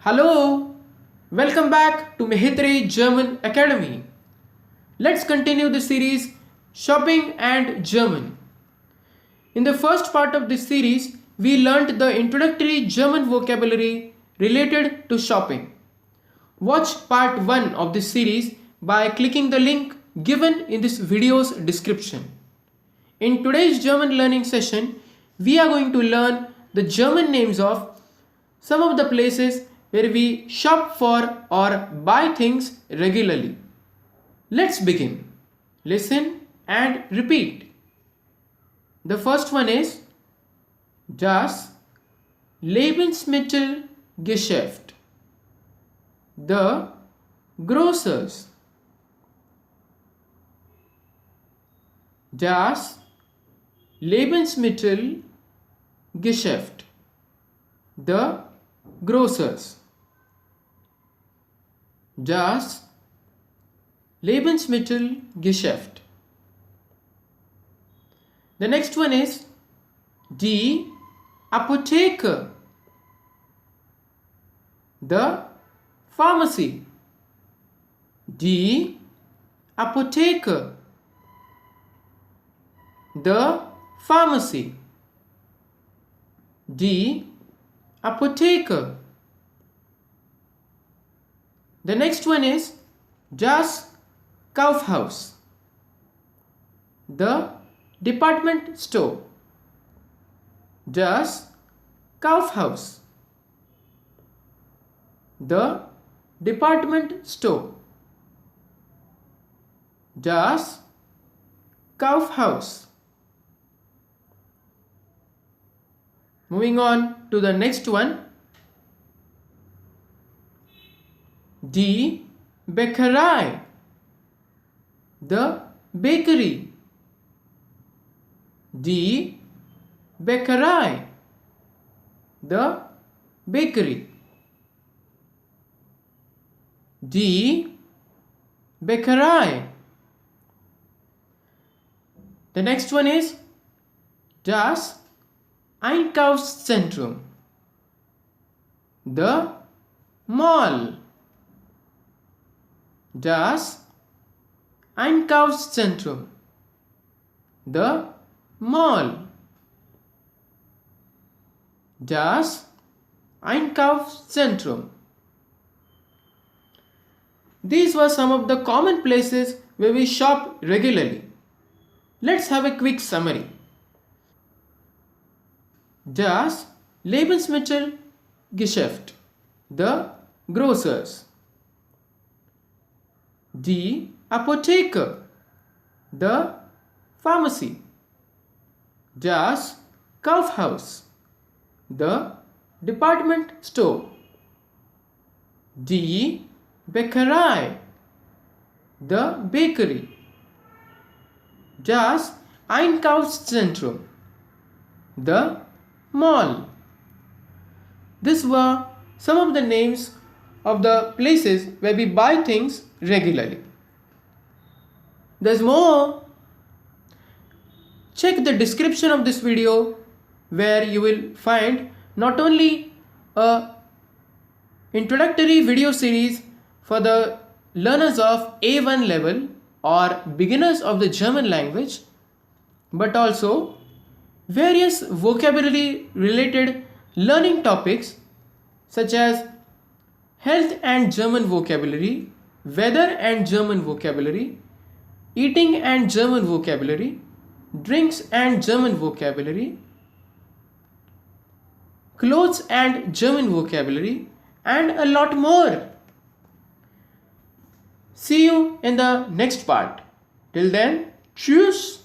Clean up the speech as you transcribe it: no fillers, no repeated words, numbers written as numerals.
Hello, welcome back to Mhetre German Academy. Let's continue the series Shopping and German. In the first part of this series, we learnt the introductory German vocabulary related to shopping. Watch part 1 of this series by clicking the link given in this video's description. In today's German learning session, we are going to learn the German names of some of the places where we shop for or buy things regularly. Let's begin. Listen and repeat. The first one is das Lebensmittelgeschäft. The grocers. Das Lebensmittelgeschäft. The grocers. Das Lebensmittelgeschäft. The next one is die Apotheke. The pharmacy. Die Apotheke. The pharmacy. Die Apotheke. The next one is das Kaufhaus. The department store. Das Kaufhaus. The department store. Das Kaufhaus. Moving on to the next one. Die Bäckerei. The bakery. Die Bäckerei. The bakery. Die Bäckerei. The next one is das Einkaufszentrum. The mall. Das Einkaufszentrum. The mall. Das Einkaufszentrum. These were some of the common places where we shop regularly. Let's have a quick summary. Das Lebensmittelgeschäft. The grocers. Die Apotheke. The pharmacy. Das Kaufhaus. The department store. Die Bäckerei. The bakery. Das Einkaufszentrum. The mall. These were some of the names of the places where we buy things regularly. There's more. Check the description of this video where you will find not only a introductory video series for the learners of A1 level or beginners of the German language, but also various vocabulary related learning topics such as health and German vocabulary, weather and German vocabulary, eating and German vocabulary, drinks and German vocabulary, clothes and German vocabulary, and a lot more. See you in the next part. Till then, tschüss.